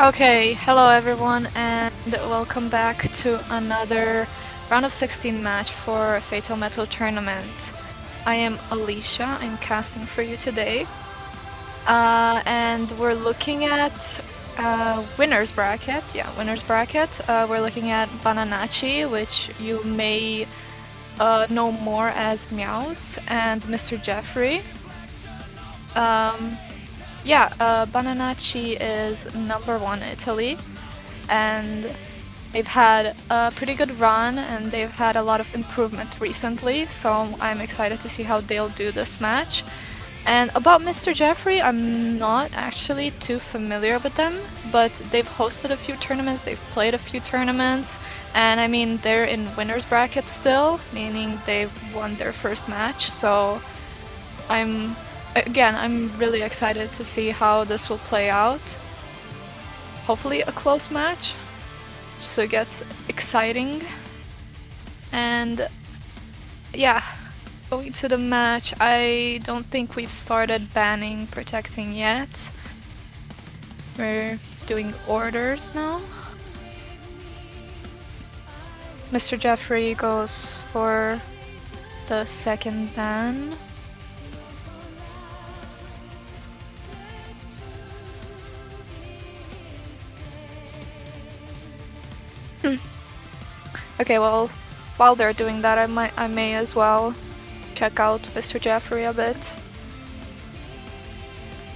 Okay, hello everyone and welcome back to another round of 16 match for Fatal Metal Tournament. I am Alicia, I'm casting for you today. And we're looking at winner's bracket. Yeah, winner's bracket. We're looking at Bananachi, which you may know more as Meows, and Mr. Jeffrey. Bananachi is #1 Italy, and they've had a pretty good run and they've had a lot of improvement recently, so I'm excited to see how they'll do this match. And about Mr. Jeffrey, I'm not actually too familiar with them, but they've hosted a few tournaments, they've played a few tournaments, and I mean, they're in winner's bracket still, meaning they've won their first match, so I'm really excited to see how this will play out. Hopefully a close match, so it gets exciting. And yeah, going to the match, I don't think we've started banning protecting yet. We're doing orders now. Mr. Jeffrey goes for the second ban. Okay, well, while they're doing that, I may as well check out Mr. Jeffrey a bit.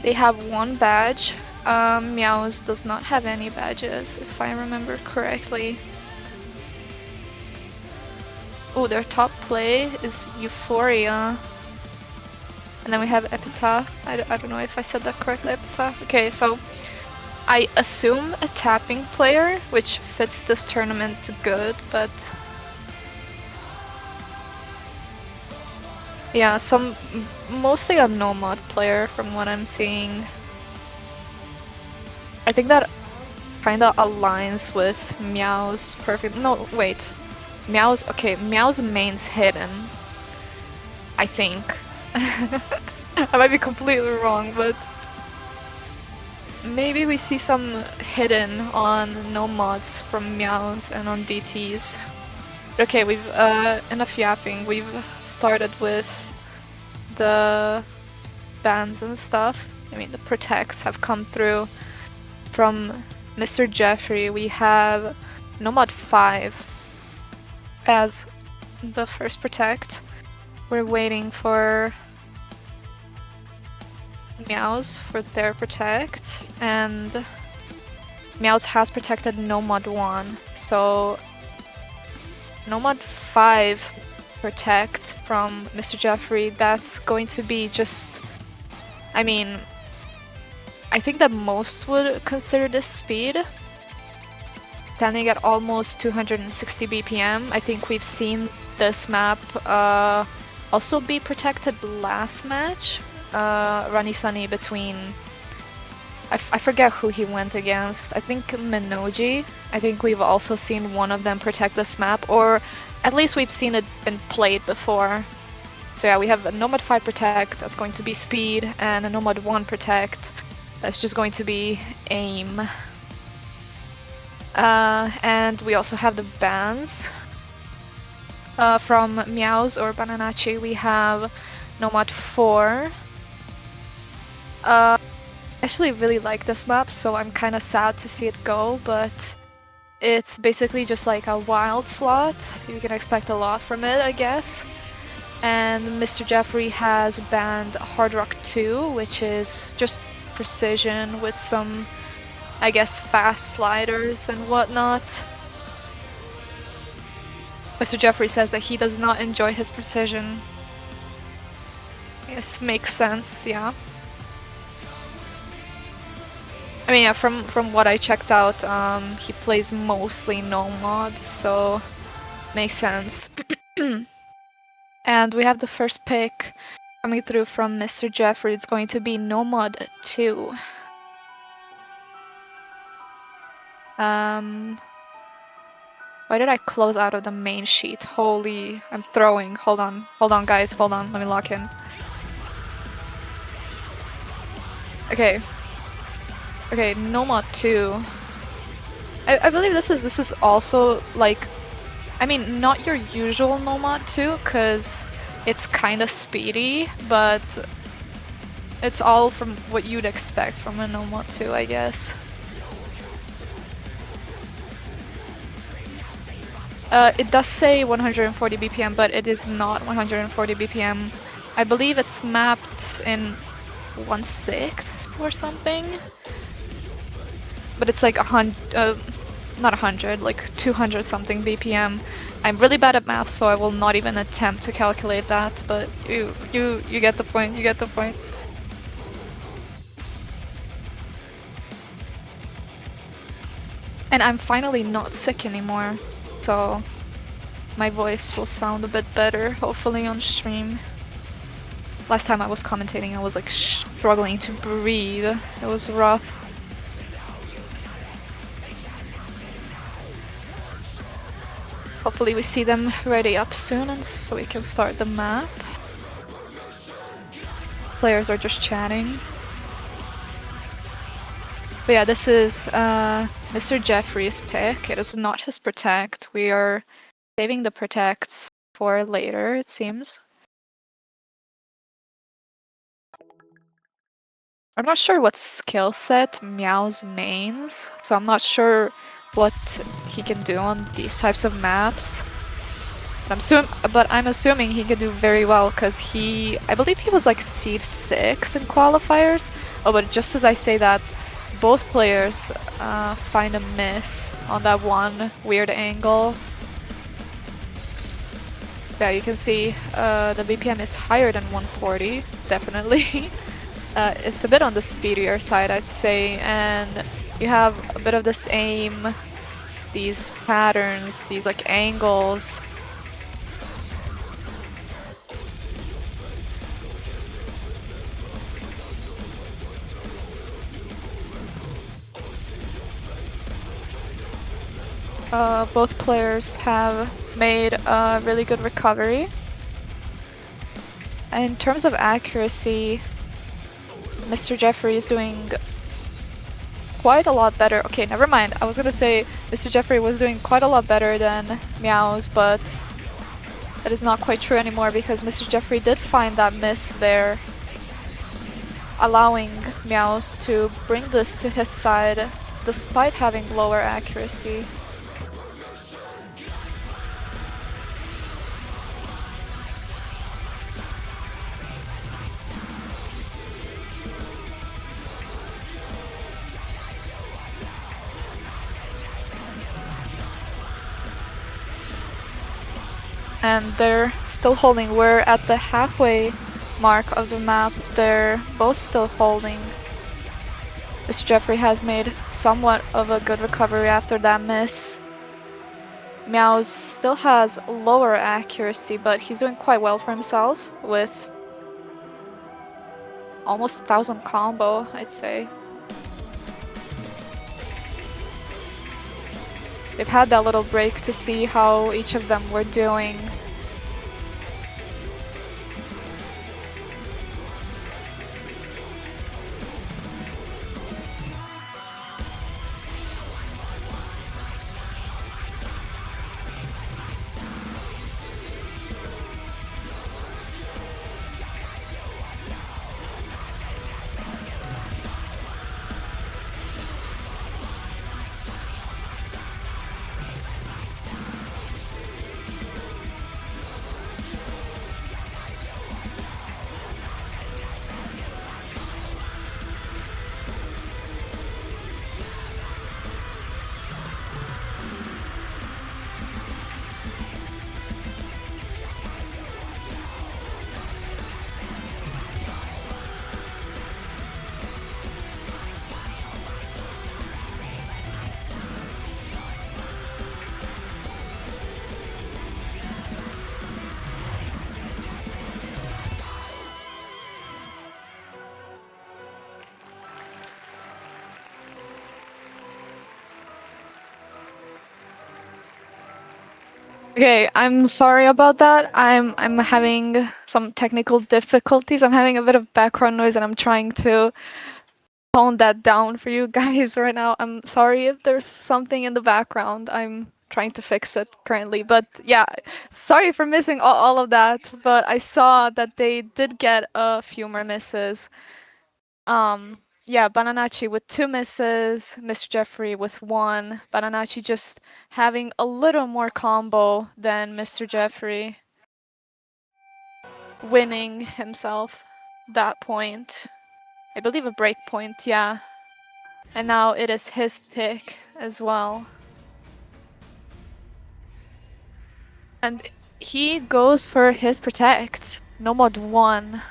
They have one badge. Meows does not have any badges, if I remember correctly. Oh, their top play is Euphoria. And then we have Epitaph. I don't know if I said that correctly, Epitaph. Okay, so I assume a tapping player, which fits this tournament good, but yeah, mostly a no-mod player from what I'm seeing. I think that kinda aligns with Meow's perfect. No, wait. Meow's main's hidden. I think. I might be completely wrong, but maybe we see some hidden on no mods from Meows and on DTs. Okay, we've enough yapping. We've started with the bans and stuff. I mean, the protects have come through. From Mr. Jeffrey, we have Nomad 5 as the first protect. We're waiting for Meows for their protect, and Meows has protected Nomad 1, so Nomad 5 protect from Mr. Jeffrey, that's going to be just, I mean, I think that most would consider this speed. Standing at almost 260 BPM, I think we've seen this map also be protected last match. Runny Sunny between I forget who he went against. I think Minoji. I think we've also seen one of them protect this map, or at least we've seen it been played before. So yeah, we have a Nomad 5 protect that's going to be speed, and a Nomad 1 protect that's just going to be aim. And we also have the bans. From Meows or Bananachi, we have Nomad 4. I actually really like this map, so I'm kind of sad to see it go, but it's basically just like a wild slot. You can expect a lot from it, I guess. And Mr. Jeffrey has banned Hard Rock 2, which is just precision with some, I guess, fast sliders and whatnot. Mr. Jeffrey says that he does not enjoy his precision. Yes, makes sense, yeah. I mean, yeah, from what I checked out, he plays mostly no mods, so makes sense. And we have the first pick coming through from Mr. Jeffrey. It's going to be no mod 2. Why did I close out of the main sheet? Holy, I'm throwing. Hold on guys, hold on, let me lock in. Okay. Okay, Nomad 2. I believe this is also like, I mean, not your usual Nomad 2, cause it's kinda speedy, but it's all from what you'd expect from a Nomad 2, I guess. It does say 140 BPM, but it is not 140 BPM. I believe it's mapped in 1/6 or something. But it's like not 100, like 200 something BPM. I'm really bad at math, so I will not even attempt to calculate that, but you get the point, you get the point. And I'm finally not sick anymore, so my voice will sound a bit better, hopefully on stream. Last time I was commentating, I was like struggling to breathe. It was rough. Hopefully we see them ready up soon, and so we can start the map. Players are just chatting. But yeah, this is Mr. Jeffrey's pick. It is not his protect. We are saving the protects for later, it seems. I'm not sure what skill set Meow's mains, so I'm not sure what he can do on these types of maps. But I'm assuming he can do very well, because I believe he was like seed 6 in qualifiers. Oh, but just as I say that, both players find a miss on that one weird angle. Yeah, you can see the BPM is higher than 140, definitely. It's a bit on the speedier side, I'd say, and you have a bit of this aim, these patterns, these like angles. Both players have made a really good recovery. And in terms of accuracy, Mr. Jeffrey is doing quite a lot better. Okay, never mind. I was gonna say Mr. Jeffrey was doing quite a lot better than Meows, but that is not quite true anymore, because Mr. Jeffrey did find that miss there, allowing Meows to bring this to his side despite having lower accuracy. And they're still holding. We're at the halfway mark of the map. They're both still holding. Mr. Jeffrey has made somewhat of a good recovery after that miss. Meows still has lower accuracy, but he's doing quite well for himself with almost 1,000 combo, I'd say. they've had that little break to see how each of them were doing. Okay, I'm sorry about that. I'm having some technical difficulties. I'm having a bit of background noise and I'm trying to tone that down for you guys right now. I'm sorry if there's something in the background. I'm trying to fix it currently. But yeah, sorry for missing all of that. But I saw that they did get a few more misses. Yeah, Bananachi with 2 misses, Mr. Jeffrey with 1. Bananachi just having a little more combo than Mr. Jeffrey, winning himself that point. I believe a break point, yeah. And now it is his pick as well. And he goes for his protect. No mod 1.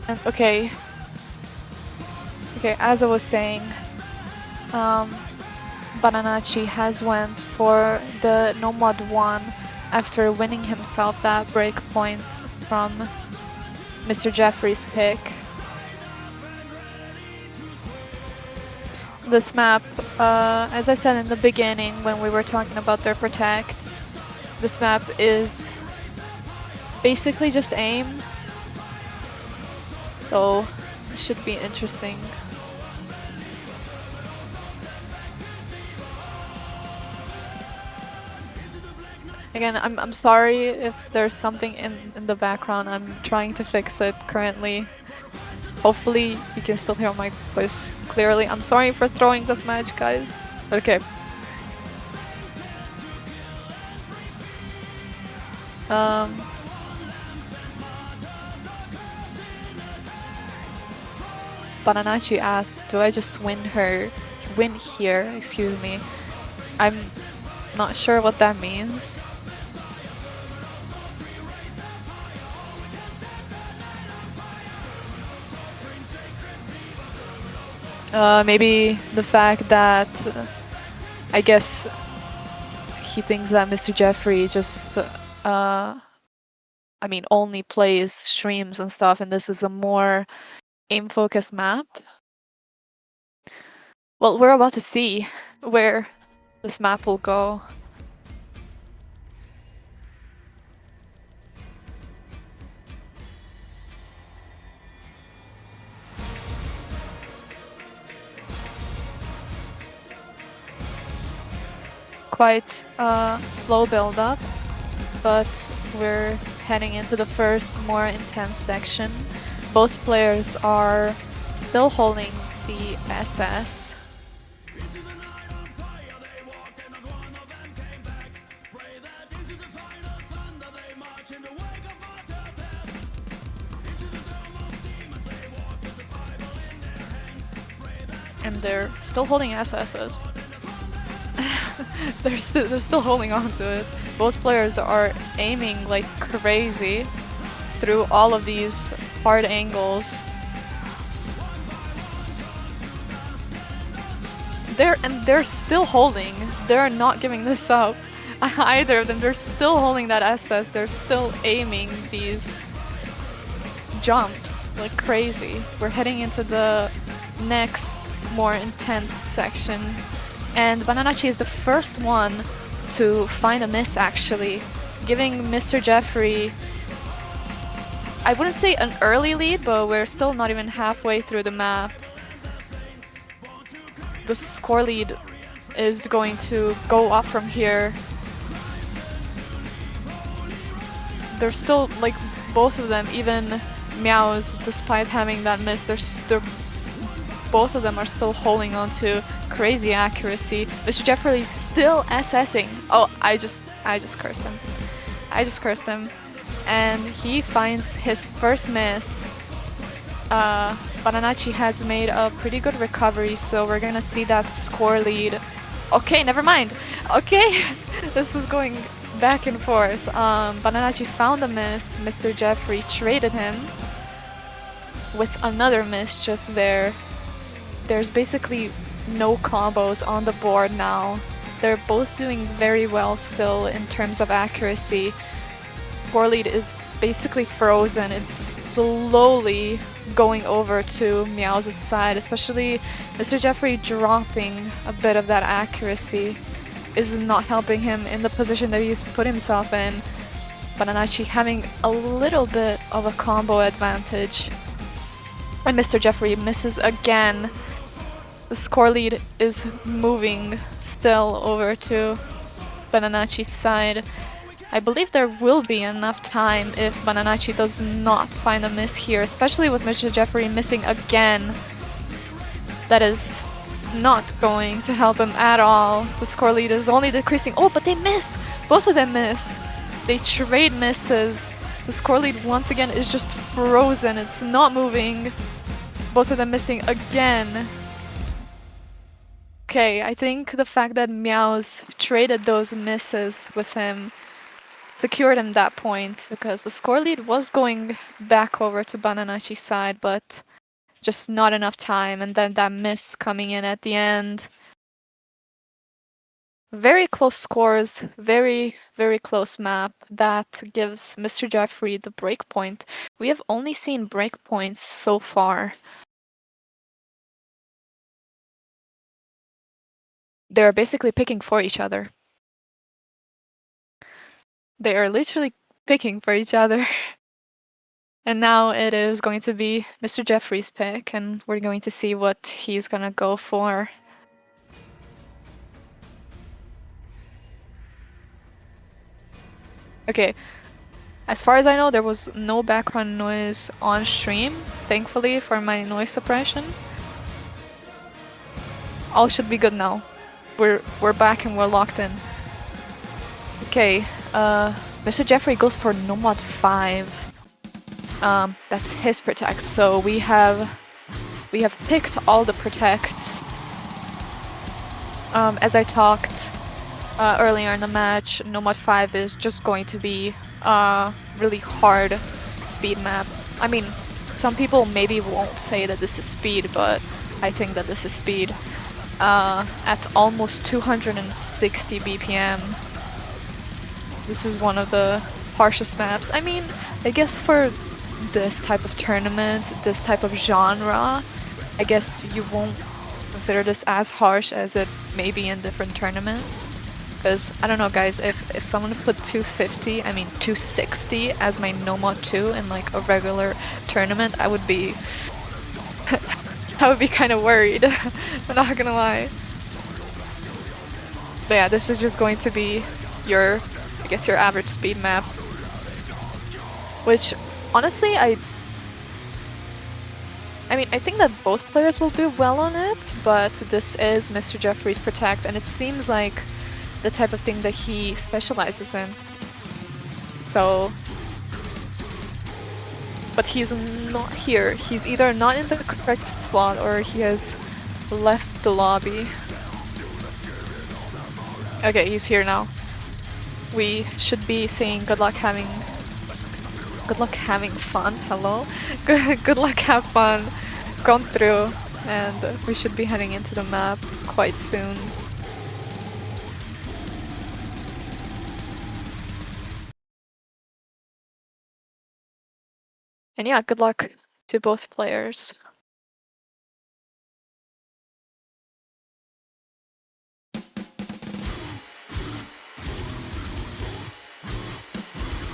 And okay, as I was saying, Bananachi has went for the no mod 1 after winning himself that break point from Mr. Jeffrey's pick. This map, as I said in the beginning when we were talking about their protects, this map is basically just aim. So it should be interesting. Again, I'm sorry if there's something in the background. I'm trying to fix it currently. Hopefully you can still hear my voice clearly. I'm sorry for throwing this match, guys. Okay. Bananachi asks, do I just win here, excuse me. I'm not sure what that means. Maybe the fact that I guess he thinks that Mr. Jeffrey just I mean only plays streams and stuff, and this is a more aim-focused map. Well, we're about to see where this map will go. Quite slow build-up, but we're heading into the first more intense section. Both players are still holding the SS. And they're still holding SSs. they're still holding on to it. Both players are aiming like crazy through all of these hard angles. They're still holding. They're not giving this up. Either of them, they're still holding that SS. They're still aiming these jumps like crazy. We're heading into the next more intense section, and bananachi is the first one to find a miss, actually, giving Mr. Jeffrey, I wouldn't say an early lead, but we're still not even halfway through the map. The score lead is going to go up from here. They're still, like, both of them, even Meows, despite having that miss, both of them are still holding on to crazy accuracy. Mr. Jeffrey's still SSing. Oh, I just cursed him. I just cursed him. And he finds his first miss. Bananachi has made a pretty good recovery, so we're gonna see that score lead. Okay, never mind. Okay, this is going back and forth. Bananachi found a miss. Mr. Jeffrey traded him with another miss just there. There's basically no combos on the board now. They're both doing very well still in terms of accuracy. Score lead is basically frozen. It's slowly going over to Meow's side, especially Mr. Jeffrey dropping a bit of that accuracy is not helping him in the position that he's put himself in. Bananachi having a little bit of a combo advantage. And Mr. Jeffrey misses again. The score lead is moving still over to Bananachi's side. I believe there will be enough time if Bananachi does not find a miss here, especially with Mr. Jeffrey missing again. That is not going to help him at all. The score lead is only decreasing. Oh, but they miss! Both of them miss. They trade misses. The score lead once again is just frozen. It's not moving. Both of them missing again. Okay, I think the fact that Meows traded those misses with him secured him that point, because the score lead was going back over to Bananachi's side, but just not enough time, and then that miss coming in at the end. Very close scores, very, very close map. That gives Mr. Jeffrey the breakpoint. We have only seen breakpoints so far. They're basically picking for each other. They are literally picking for each other. And now it is going to be Mr. Jeffrey's pick, and we're going to see what he's gonna go for. Okay, as far as I know, there was no background noise on stream, thankfully, for my noise suppression. All should be good now. We're back and we're locked in. Okay, Mr. Jeffrey goes for no mod 5. That's his protect. So we have picked all the protects. As I talked earlier in the match, no mod 5 is just going to be a really hard speed map. I mean, some people maybe won't say that this is speed, but I think that this is speed. At almost 260 BPM. This is one of the harshest maps. I mean, I guess for this type of tournament, this type of genre, I guess you won't consider this as harsh as it may be in different tournaments. Because, I don't know guys, if someone put 250, I mean 260 as my no mod 2 in like a regular tournament, I would be I would be kind of worried. I'm not gonna lie. But yeah, this is just going to be your, I guess, your average speed map. Which, honestly, I mean, I think that both players will do well on it, but this is Mr. Jeffrey's protect, and it seems like the type of thing that he specializes in. So, but he's not here. He's either not in the correct slot or he has left the lobby. Okay, he's here now. We should be saying good luck having fun. Hello? Good luck, have fun. Gone through, and we should be heading into the map quite soon. And yeah, good luck to both players.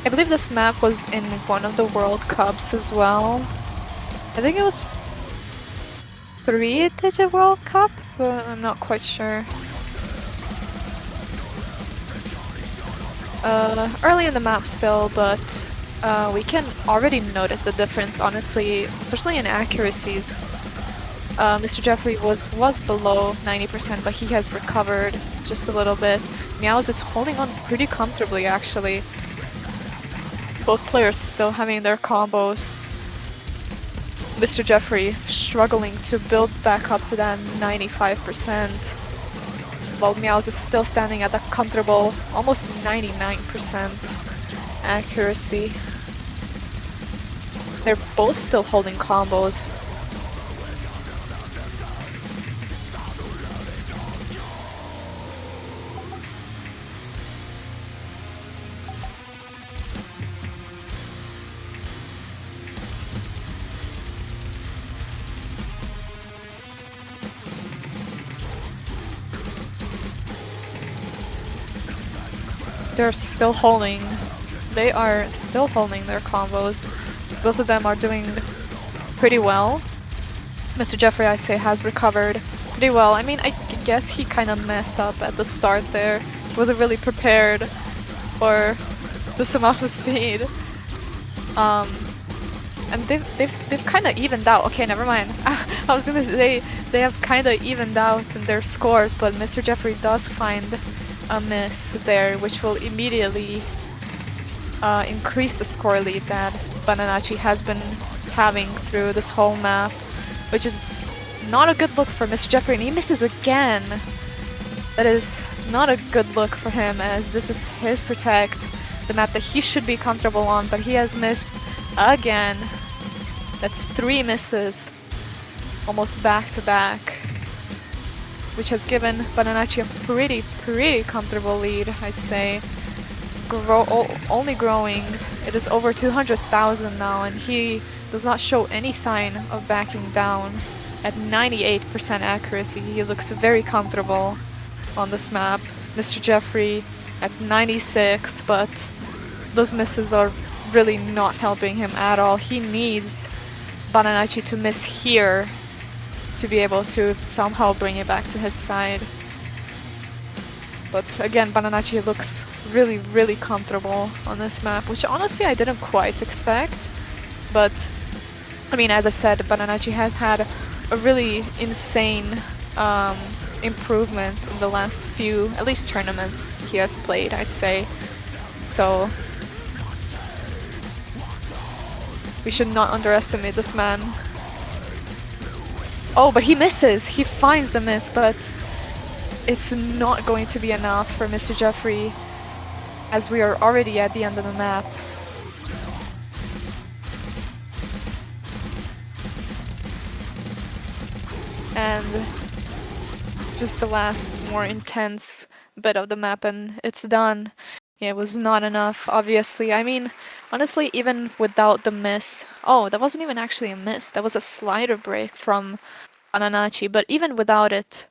I believe this map was in one of the World Cups as well. I think it was 3-digit World Cup, but I'm not quite sure. Early in the map still, but we can already notice the difference, honestly, especially in accuracies. Mr. Jeffrey was below 90%, but he has recovered just a little bit. Meows is holding on pretty comfortably, actually. Both players still having their combos. Mr. Jeffrey struggling to build back up to that 95%, while Meows is still standing at a comfortable, almost 99% accuracy. They're both still holding combos. They're still holding. They are still holding their combos. Both of them are doing pretty well. Mr. Jeffrey, I'd say, has recovered pretty well. I mean, I guess he kind of messed up at the start there. He wasn't really prepared for this amount of speed. And they've kind of evened out. Okay, never mind. I was gonna say they have kind of evened out in their scores, but Mr. Jeffrey does find a miss there, which will immediately increase the score lead that bananachi has been having through this whole map, which is not a good look for Mr. Jeffrey, and he misses again. That is not a good look for him, as this is his Protect, the map that he should be comfortable on, but he has missed again. That's 3 misses, almost back to back, which has given bananachi a pretty comfortable lead, I'd say. Only growing. It is over 200,000 now, and he does not show any sign of backing down. At 98% accuracy, he looks very comfortable on this map. Mr. Jeffrey at 96, but those misses are really not helping him at all. He needs bananachi to miss here to be able to somehow bring it back to his side. But again, bananachi looks really comfortable on this map, which honestly I didn't quite expect. But I mean, as I said, bananachi has had a really insane improvement in the last few, at least tournaments he has played, I'd say. So we should not underestimate this man. Oh, but he misses! He finds the miss, but it's not going to be enough for Mr. Jeffrey, as we are already at the end of the map. And just the last more intense bit of the map and it's done. Yeah, it was not enough, obviously. I mean, honestly, even without the miss... Oh, that wasn't even actually a miss. That was a slider break from bananachi, but even without it,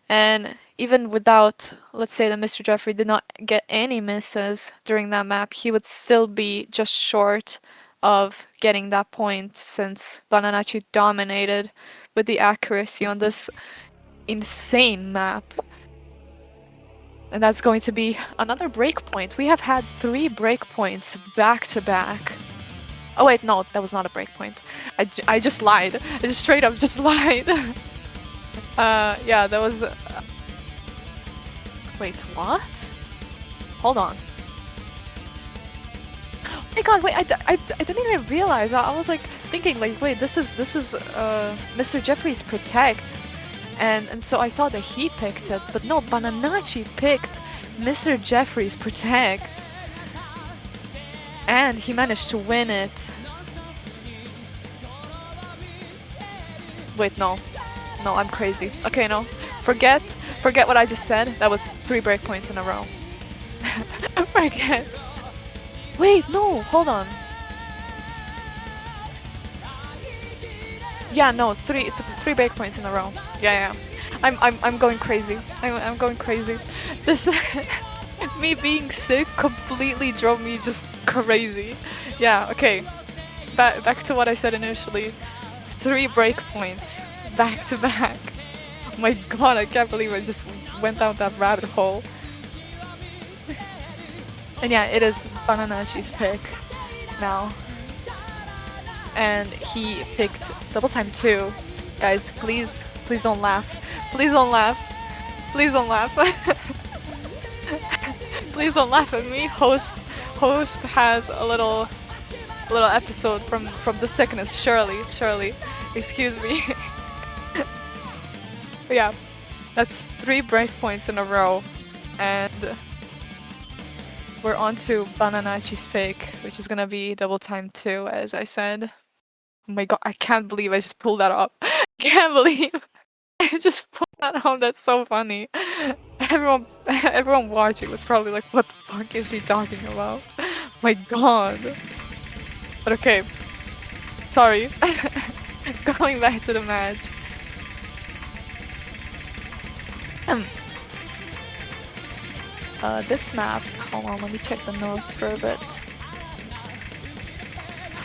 and even without, let's say that Mr. Jeffrey did not get any misses during that map, he would still be just short of getting that point, since bananachi dominated with the accuracy on this insane map. And that's going to be another breakpoint. We have had 3 breakpoints back to back. Oh wait, no, that was not a breakpoint. I just lied. I just straight up just lied. Yeah, that was... Wait, what? Hold on. Oh my god, wait, I didn't even realize. I was like thinking like, wait, this is Mr. Jeffrey's Protect. And so I thought that he picked it, but no, Bananachi picked Mr. Jefferies Protect. And he managed to win it. Wait, no. No, I'm crazy. Okay, no. Forget what I just said. That was 3 breakpoints in a row. Forget. Wait, no, hold on. Yeah, no, three breakpoints in a row. Yeah. I'm going crazy. I'm going crazy. This me being sick completely drove me just crazy. Yeah, okay. Back to what I said initially. 3 breakpoints back to back. Oh my god, I can't believe I just went down that rabbit hole. And yeah, it is Bananachi's pick now. And he picked double time 2. Guys, please don't laugh. Please don't laugh. Please don't laugh. Please don't laugh at me. Host has a little episode from the sickness. Surely. Excuse me. But yeah, that's 3 breakpoints in a row, and we're on to Bananachi's pick, which is gonna be double time 2, as I said. Oh my god, I can't believe I just pulled that up. I can't believe I just pulled that up. That's so funny. Everyone watching was probably like, what the fuck is she talking about? My god. But okay. Sorry. Going back to the match. This map, hold on, let me check the notes for a bit.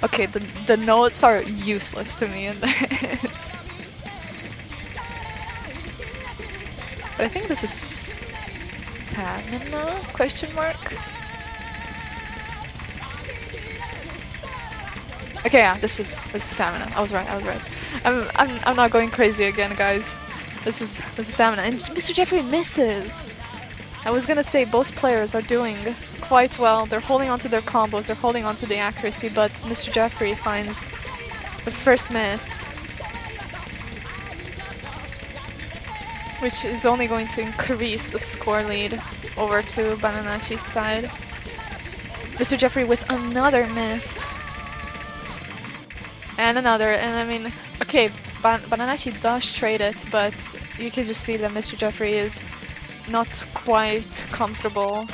Okay, the notes are useless to me in this. But I think this is stamina? Question mark? Okay, yeah, this is stamina. I was right. I'm not going crazy again, guys. This is stamina, and Mr. Jeffrey misses. I was gonna say both players are doing quite well. They're holding onto their combos, they're holding onto the accuracy, but Mr. Jeffrey finds the first miss, which is only going to increase the score lead over to Bananachi's side. Mr. Jeffrey with another miss. And another, and I mean, okay, Bananachi does trade it, but you can just see that Mr. Jeffrey is not quite comfortable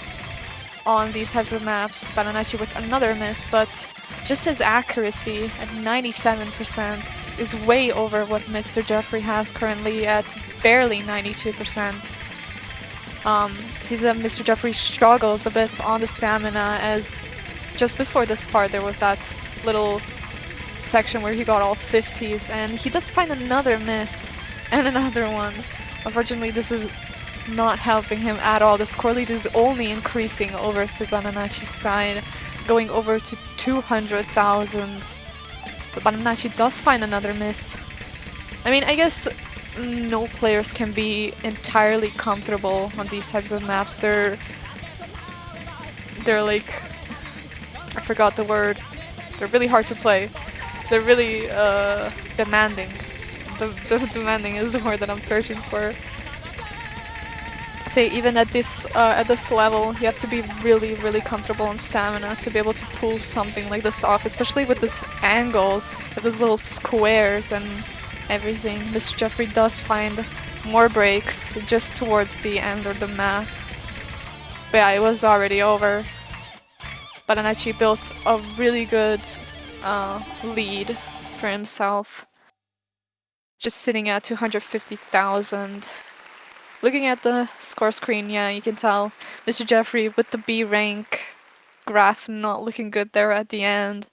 on these types of maps. Bananachi with another miss, but just his accuracy at 97% is way over what Mr. Jeffrey has currently at barely 92%. See that Mr. Jeffrey struggles a bit on the stamina, as just before this part there was that little section where he got all 50s, and he does find another miss and another one. Unfortunately, this is not helping him at all. The score lead is only increasing over to Bananachi's side, going over to 200,000. But Bananachi does find another miss. I mean, I guess no players can be entirely comfortable on these types of maps. They're like, I forgot the word. They're really hard to play. They're really demanding. Demanding is the word that I'm searching for. Say even at this level, you have to be really comfortable on stamina to be able to pull something like this off, especially with those angles, with those little squares and everything. Mr. Jeffrey does find more breaks just towards the end of the map. But yeah, it was already over. Bananachi built a really good lead for himself, just sitting at 250,000. Looking at the score screen, yeah, you can tell Mr. Jeffrey with the B rank graph not looking good there at the end.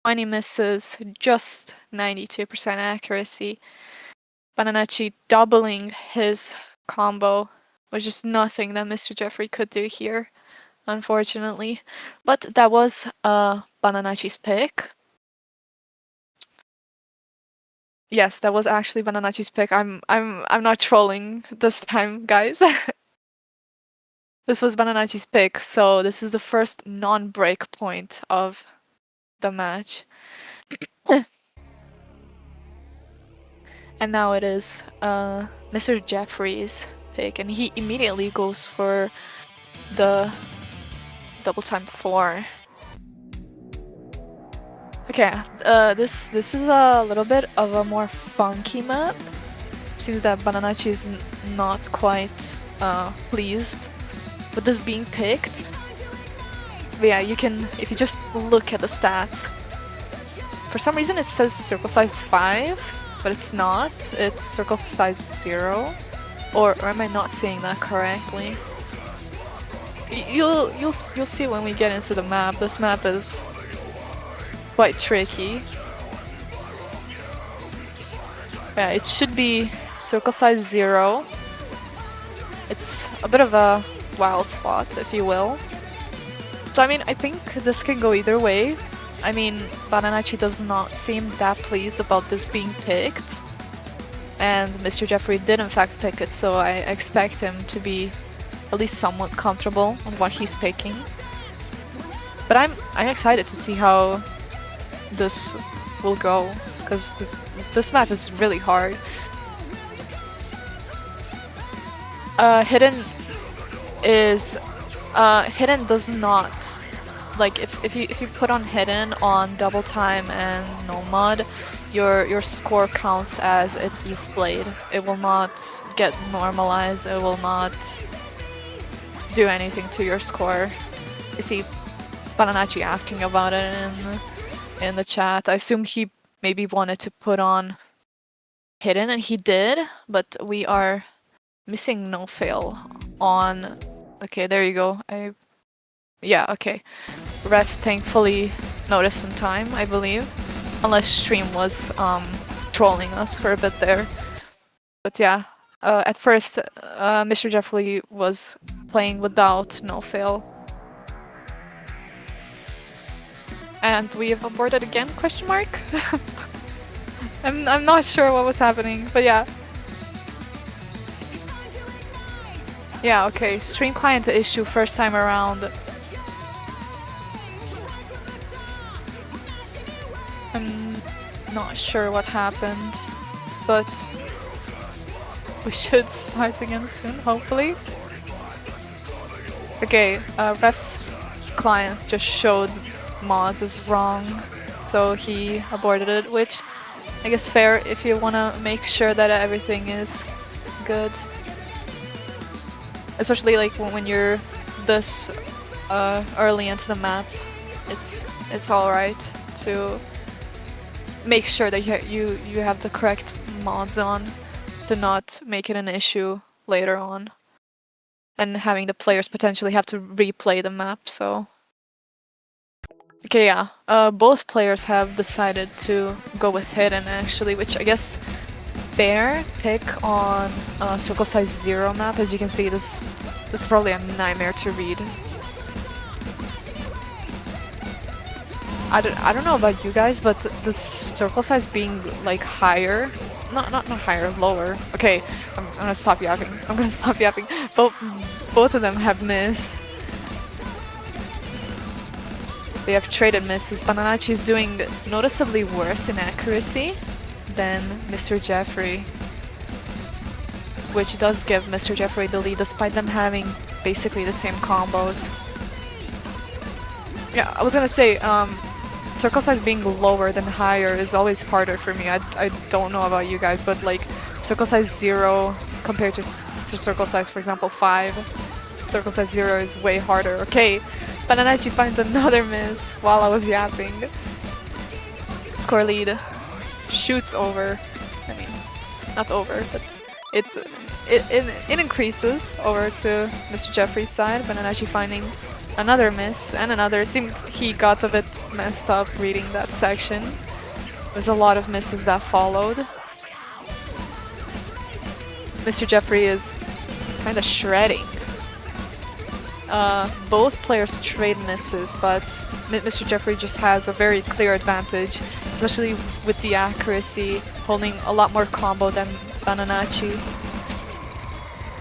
20 misses, just 92% accuracy. Bananachi doubling his combo was just nothing that Mr. Jeffrey could do here, unfortunately. But that was Bananachi's pick. Yes, that was actually Bananachi's pick. I'm not trolling this time, guys. This was Bananachi's pick, so this is the first non-break point of the match. And now it is Mr. Mr. Jeffery's pick, and he immediately goes for the double time 4. Okay, this is a little bit of a more funky map. Seems that bananachi is not quite pleased with this being picked. But yeah, you can, if you just look at the stats, for some reason it says circle size 5, but it's not. It's circle size 0. Or am I not saying that correctly? You'll see when we get into the map. This map is quite tricky. Yeah, it should be circle size 0. It's a bit of a wild slot, if you will. So I mean, I think this can go either way. I mean, bananachi does not seem that pleased about this being picked. And Mr. Jeffrey did in fact pick it, so I expect him to be at least somewhat comfortable on what he's picking. But I'm excited to see how this will go, because this map is really hard. Hidden does not, like, if you put on hidden on double time and no mod, your score counts as it's displayed. It will not get normalized. It will not do anything to your score. You see bananachi asking about it in the chat. I assume he maybe wanted to put on hidden, and he did, but we are missing no fail on. Okay, there you go. Yeah, okay. Ref thankfully noticed in time, I believe. Unless stream was trolling us for a bit there. But yeah, at first Mr. Jeffrey was playing without no fail. And we have aborted again, question mark? I'm not sure what was happening, but yeah. Yeah, okay, stream client issue first time around. I'm not sure what happened, but we should start again soon, hopefully. Okay, ref's client just showed mods is wrong, so he aborted it, which I guess fair if you wanna make sure that everything is good. Especially like when you're this early into the map, it's alright to make sure that you have the correct mods on to not make it an issue later on, and having the players potentially have to replay the map. So okay, yeah, both players have decided to go with hidden actually, which I guess fair pick on circle size 0 map. As you can see, this is probably a nightmare to read. I don't know about you guys, but the circle size being like higher, not higher, lower. Okay, I'm gonna stop yapping. I'm gonna stop yapping. Both of them have missed. They have traded misses. Bananachi is doing noticeably worse in accuracy than Mr. Jeffrey, which does give Mr. Jeffrey the lead despite them having basically the same combos. Yeah, I was gonna say, circle size being lower than higher is always harder for me. I don't know about you guys, but like circle size 0 compared to circle size, for example, 5, circle size 0 is way harder. Okay, bananachi finds another miss while I was yapping. Score lead shoots over. I mean, not over, but it increases over to Mr. Jeffrey's side. Bananachi finding another miss and another. It seemed he got a bit messed up reading that section. There's a lot of misses that followed. Mr. Jeffrey is kind of shredding. Both players trade misses, but Mr. Jeffrey just has a very clear advantage, especially with the accuracy, holding a lot more combo than bananachi.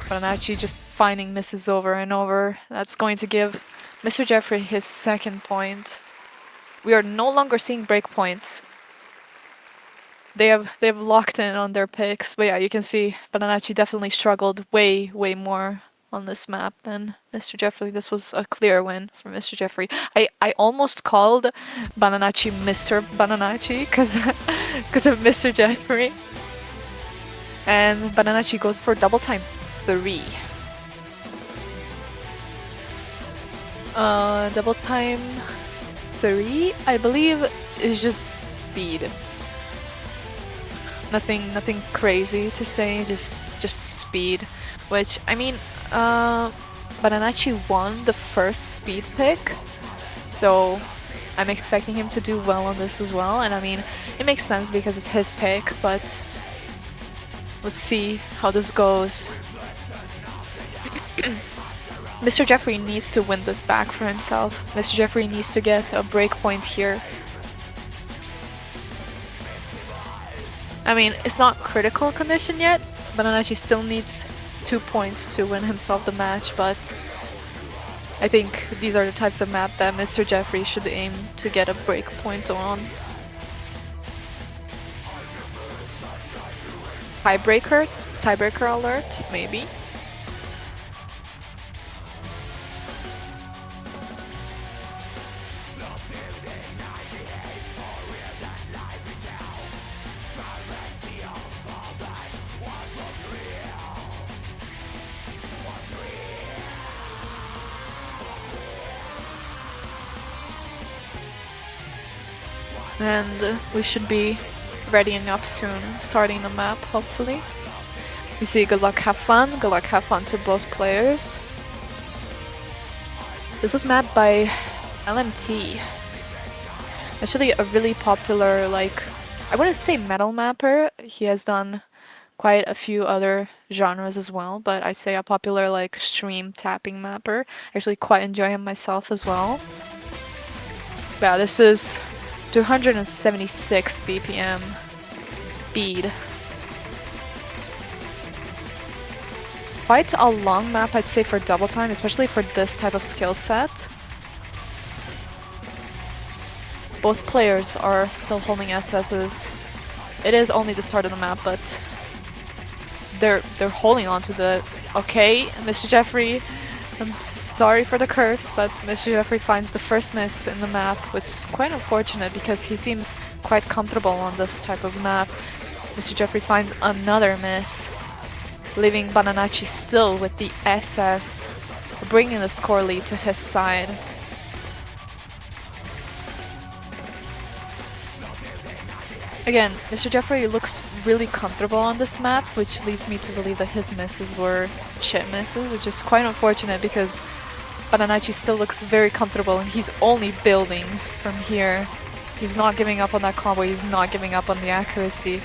Bananachi just finding misses over and over. That's going to give Mr. Jeffrey his second point. We are no longer seeing breakpoints. they have locked in on their picks. But yeah, you can see bananachi definitely struggled way more on this map than Mr. Jeffrey. This was a clear win for Mr. Jeffrey. I almost called bananachi Mr. Bananachi because of Mr. Jeffrey. And bananachi goes for double time 3. Double time 3, I believe, is just speed. Nothing crazy to say, just speed. Which, I mean, bananachi won the first speed pick, so I'm expecting him to do well on this as well. And I mean, it makes sense because it's his pick, but let's see how this goes. Mr. Jeffrey needs to win this back for himself. Mr. Jeffrey needs to get a breakpoint here. I mean, it's not critical condition yet. bananachi still needs 2 points to win himself the match, but I think these are the types of map that Mr. Jeffrey should aim to get a breakpoint on. Tiebreaker alert, maybe. And we should be readying up soon, starting the map, hopefully. We see good luck, have fun. Good luck, have fun to both players. This was mapped by FMT. Actually a really popular, like, I wouldn't say metal mapper. He has done quite a few other genres as well, but I'd say a popular, like, stream tapping mapper. I actually quite enjoy him myself as well. Yeah, this is 276 BPM speed. Quite a long map, I'd say, for double time, especially for this type of skill set. Both players are still holding SSs. It is only the start of the map, but they're holding on to the... Okay, Mr. Jeffrey, I'm sorry for the curse, but Mr. Jeffrey finds the first miss in the map, which is quite unfortunate because he seems quite comfortable on this type of map. Mr. Jeffrey finds another miss, leaving bananachi still with the SS, bringing the score lead to his side. Again, Mr. Jeffrey looks really comfortable on this map, which leads me to believe that his misses were shit misses, which is quite unfortunate because bananachi still looks very comfortable and he's only building from here. He's not giving up on that combo, he's not giving up on the accuracy.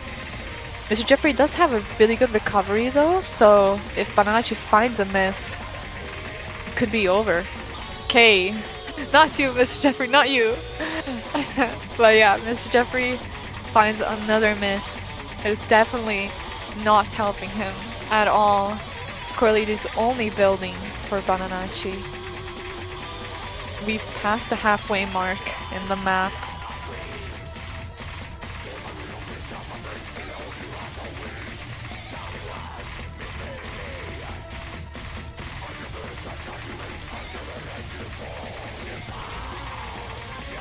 Mr. Jeffrey does have a really good recovery though, so if bananachi finds a miss, it could be over. Okay, not you, Mr. Jeffrey, not you. But yeah, Mr. Jeffrey finds another miss. It is definitely not helping him at all. Score lead is only building for bananachi. We've passed the halfway mark in the map.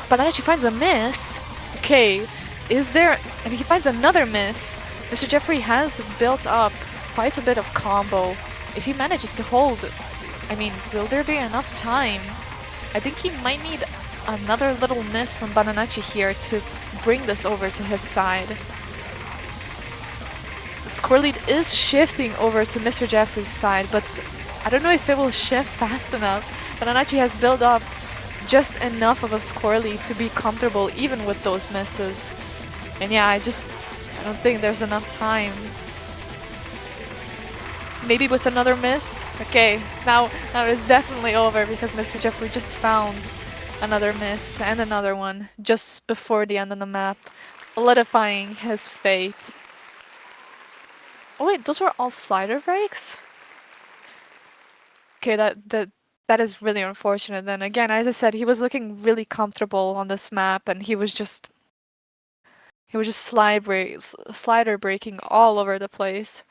bananachi finds a miss. Okay. Is there... and he finds another miss. Mr. Jeffrey has built up quite a bit of combo. If he manages to hold, I mean, will there be enough time? I think he might need another little miss from bananachi here to bring this over to his side. The score lead is shifting over to Mr. Jeffrey's side, but I don't know if it will shift fast enough. bananachi has built up just enough of a score lead to be comfortable even with those misses. And yeah, I don't think there's enough time. Maybe with another miss? Okay, now it's definitely over because Mr. Jeffrey just found another miss and another one just before the end of the map, solidifying his fate. Oh wait, those were all slider breaks? Okay, that is really unfortunate then. Again, as I said, he was looking really comfortable on this map and he was just He was just slider breaking all over the place.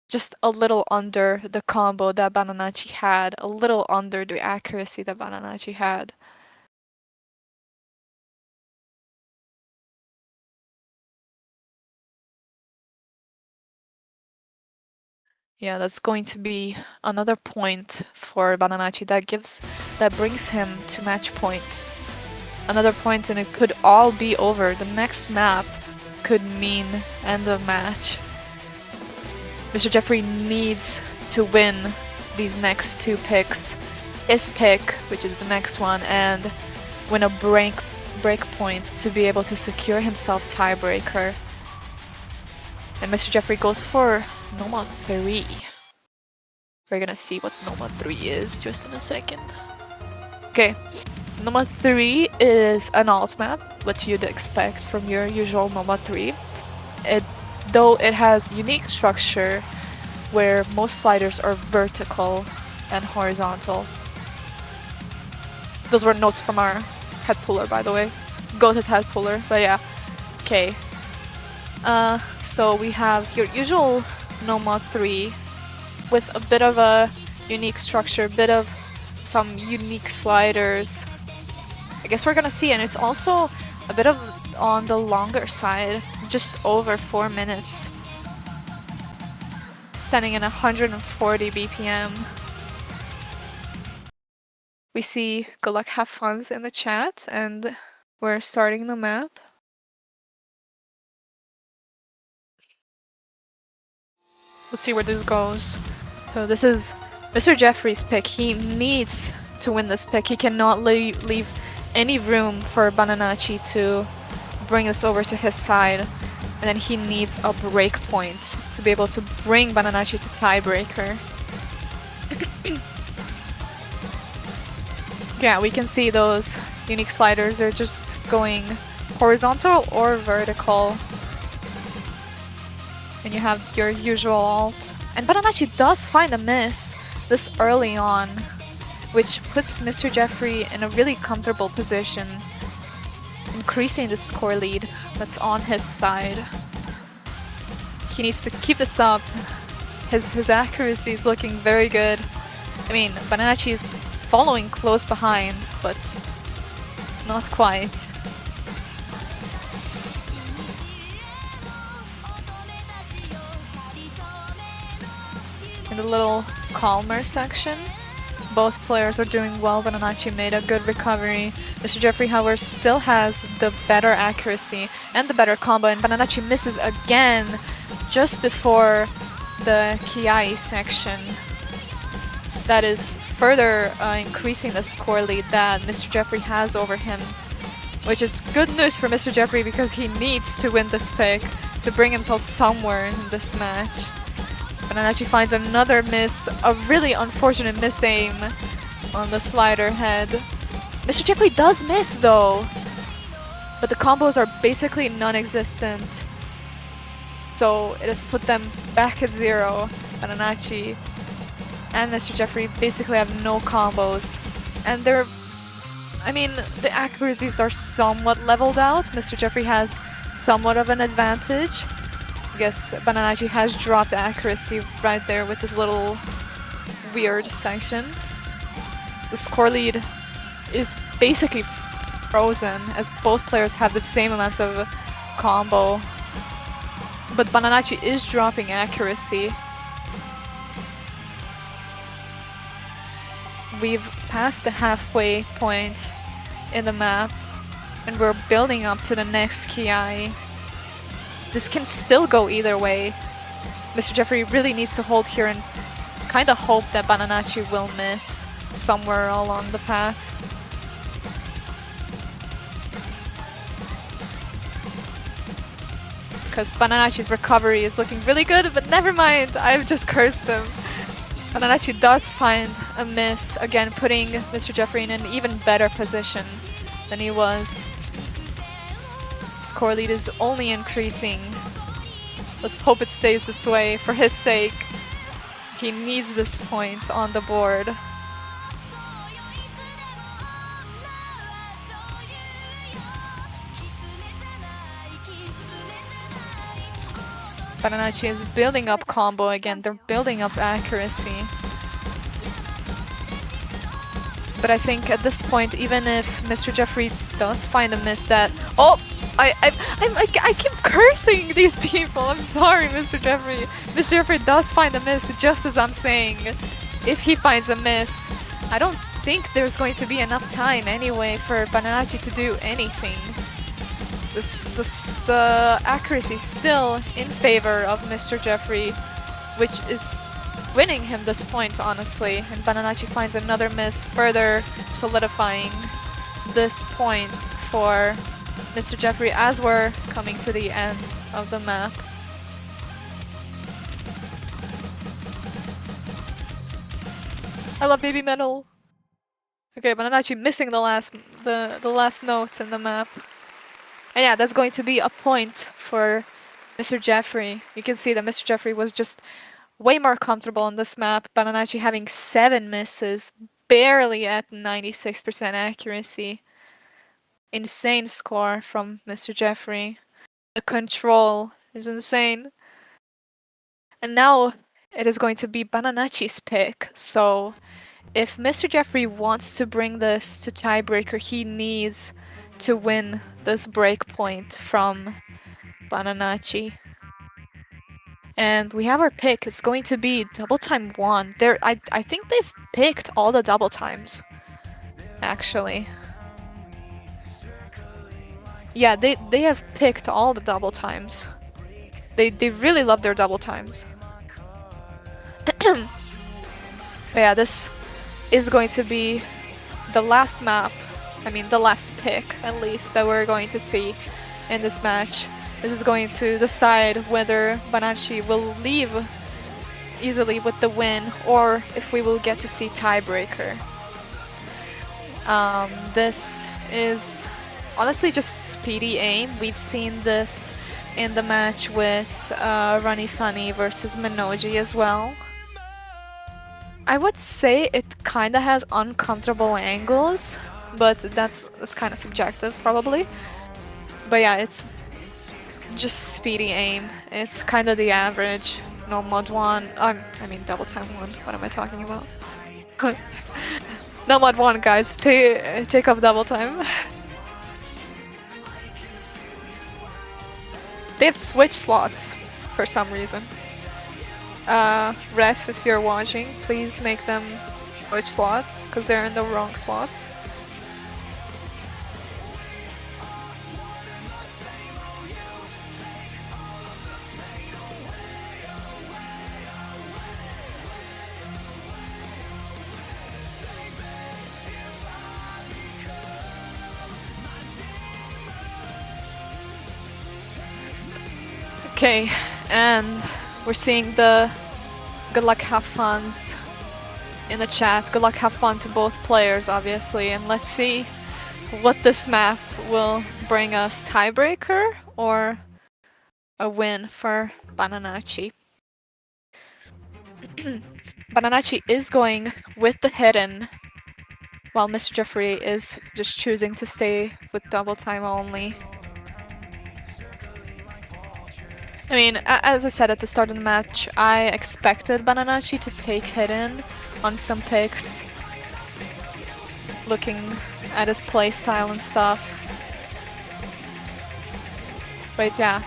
Just a little under the combo that Bananachi had, a little under the accuracy that Bananachi had. Yeah, that's going to be another point for Bananachi that brings him to match point. Another point and it could all be over. The next map could mean end of match. Mr. Jeffrey needs to win these next two picks. His pick, which is the next one, and win a break point to be able to secure himself tiebreaker. And Mr. Jeffrey goes for Noma 3. We're gonna see what Noma 3 is just in a second. Okay, Noma 3 is an alt map, what you'd expect from your usual Noma 3. Though it has unique structure where most sliders are vertical and horizontal. Those were notes from our head puller, by the way. Goated head puller, but yeah. Okay. So we have your usual Noma 3 with a bit of a unique structure, bit of some unique sliders. I guess we're gonna see, and it's also a bit of on the longer side, just over 4 minutes. Standing in 140 BPM. We see good luck, have funs in the chat, and we're starting the map. Let's see where this goes. So this is Mr. Jeffrey's pick. He needs to win this pick. He cannot leave any room for Bananachi to bring this over to his side. And then he needs a break point to be able to bring Bananachi to tiebreaker. Yeah, we can see those unique sliders are just going horizontal or vertical. And you have your usual alt. And Bananachi does find a miss this early on, which puts Mr. Jeffrey in a really comfortable position, increasing the score lead that's on his side. He needs to keep this up. His accuracy is looking very good. I mean, Bananachi is following close behind, but not quite. In the little calmer section, both players are doing well. Bananachi made a good recovery. Mr. Jeffrey, however, still has the better accuracy and the better combo, and Bananachi misses again just before the Kiai section. That is further increasing the score lead that Mr. Jeffrey has over him, which is good news for Mr. Jeffrey because he needs to win this pick to bring himself somewhere in this match. Bananachi finds another miss, a really unfortunate miss-aim on the slider head. Mr. Jeffrey does miss though, but the combos are basically non-existent. So it has put them back at 0. Bananachi and Mr. Jeffrey basically have no combos. And I mean, the accuracies are somewhat leveled out. Mr. Jeffrey has somewhat of an advantage. I guess Bananachi has dropped accuracy right there with this little weird section. The score lead is basically frozen as both players have the same amounts of combo. But Bananachi is dropping accuracy. We've passed the halfway point in the map and we're building up to the next Kiai. This can still go either way. Mr. Jeffrey really needs to hold here and kind of hope that Bananachi will miss somewhere along the path. Because Bananachi's recovery is looking really good, but never mind, I've just cursed him. Bananachi does find a miss, again putting Mr. Jeffrey in an even better position than he was. Score lead is only increasing. Let's hope it stays this way for his sake. He needs this point on the board. Bananachi is building up combo again. They're building up accuracy. But I think at this point, even if Mr. Jeffrey does find a miss that... Oh! I keep cursing these people. I'm sorry, Mr. Jeffrey. Mr. Jeffrey does find a miss, just as I'm saying. If he finds a miss, I don't think there's going to be enough time anyway for bananachi to do anything. The accuracy is still in favor of Mr. Jeffrey, which is winning him this point, honestly. And bananachi finds another miss, further solidifying this point for Mr. Jeffrey as we're coming to the end of the map. I love baby metal. Okay, bananachi missing the last note in the map. And yeah, that's going to be a point for Mr. Jeffrey. You can see that Mr. Jeffrey was just way more comfortable on this map. Bananachi having 7 misses, barely at 96% accuracy. Insane score from Mr. Jeffrey. The control is insane. And now it is going to be bananachi's pick. So if Mr. Jeffrey wants to bring this to tiebreaker, he needs to win this break point from bananachi. And we have our pick. It's going to be double time 1. I think they've picked all the double times, actually. Yeah, they have picked all the double times. They really love their double times. But yeah, this is going to be the last map. I mean, the last pick, at least, that we're going to see in this match. This is going to decide whether bananachi will leave easily with the win, or if we will get to see tiebreaker. This is honestly just speedy aim. We've seen this in the match with Rani Sunny versus Minoji as well. I would say it kinda has uncomfortable angles, but that's kind of subjective probably. But yeah, it's just speedy aim. It's kind of the average. No mod 1. I mean double time 1. What am I talking about? No mod 1, guys. Take up double time. They have switched slots for some reason. Ref, if you're watching, please make them switch slots, because they're in the wrong slots. Okay, and we're seeing the good luck, have funs in the chat. Good luck, have fun to both players, obviously, and let's see what this map will bring us. Tiebreaker or a win for bananachi. Bananachi is going with the hidden, while Mr. Jeffrey is just choosing to stay with double time only. I mean, as I said at the start of the match, I expected bananachi to take hidden on some picks, looking at his playstyle and stuff. But yeah,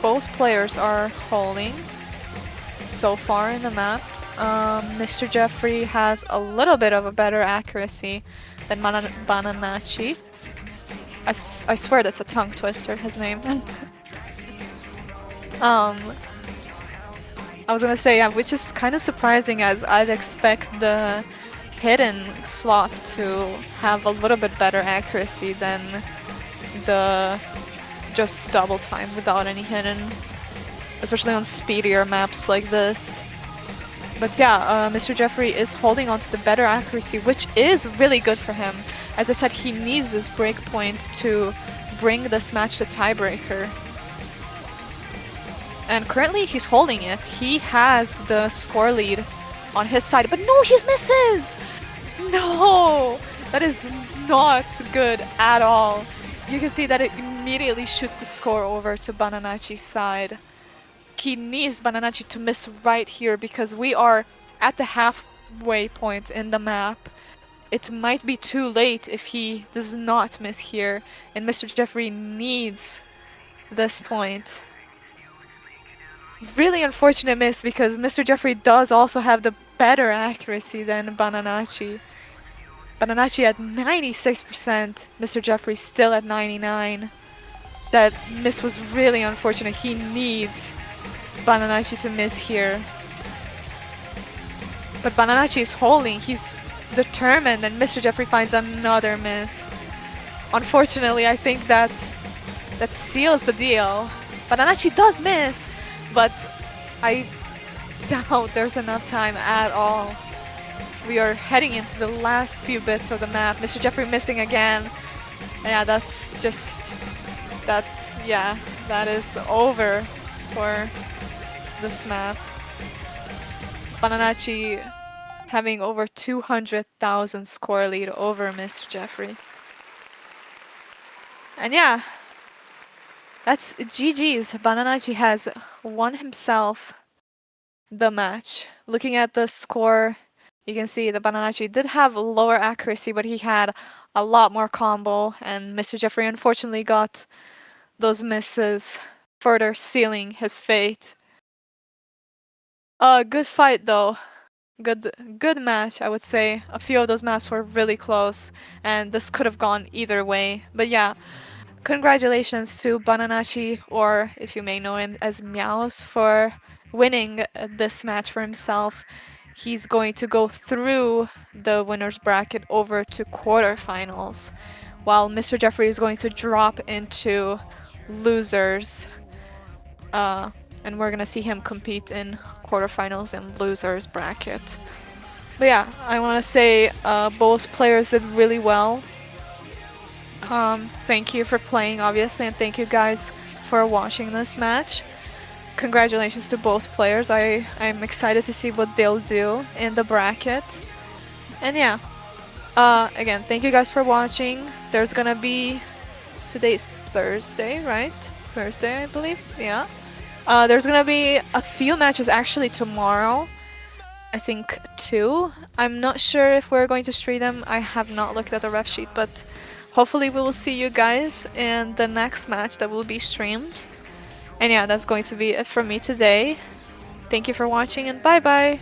both players are holding so far in the map. Mr. Jeffrey has a little bit of a better accuracy than bananachi. I swear that's a tongue twister, his name. I was gonna say, yeah, which is kind of surprising, as I'd expect the hidden slot to have a little bit better accuracy than the just double time without any hidden, especially on speedier maps like this. But yeah, Mr. Jeffrey is holding on to the better accuracy, which is really good for him. As I said, he needs this break point to bring this match to tiebreaker. And currently he's holding it. He has the score lead on his side, but no, he misses! No! That is not good at all. You can see that it immediately shoots the score over to Bananachi's side. He needs Bananachi to miss right here because we are at the halfway point in the map. It might be too late if he does not miss here, and Mr. Jeffrey needs this point. Really unfortunate miss because Mr. Jeffrey does also have the better accuracy than Bananachi. Bananachi at 96%, Mr. Jeffrey still at 99. That miss was really unfortunate. He needs Bananachi to miss here. But Bananachi is holding. He's determined, and Mr. Jeffrey finds another miss. Unfortunately, I think that seals the deal. Bananachi does miss, but I doubt there's enough time at all. We are heading into the last few bits of the map. Mr. Jeffrey missing again. Yeah, that's just... that is over for this map. Bananachi having over 200,000 score lead over Mr. Jeffrey. And yeah, that's GG's. Bananachi has won himself the match. Looking at the score, you can see that Bananachi did have lower accuracy, but he had a lot more combo, and Mr. Jeffrey unfortunately got those misses, further sealing his fate. Good fight though. Good match, I would say. A few of those maps were really close, and this could have gone either way. But yeah, congratulations to Bananachi, or if you may know him as Meows, for winning this match for himself. He's going to go through the winner's bracket over to quarterfinals, while Mr. Jeffrey is going to drop into losers. And we're gonna see him compete in quarterfinals and losers bracket. But yeah, I want to say both players did really well. Thank you for playing, obviously, and thank you guys for watching this match. Congratulations to both players. I'm excited to see what they'll do in the bracket. And yeah, again, thank you guys for watching. There's gonna be... Today's Thursday, right? Thursday, I believe. Yeah. There's gonna be a few matches actually tomorrow. I think 2. I'm not sure if we're going to stream them. I have not looked at the ref sheet, but hopefully we will see you guys in the next match that will be streamed. And yeah, that's going to be it from me today. Thank you for watching, and bye bye!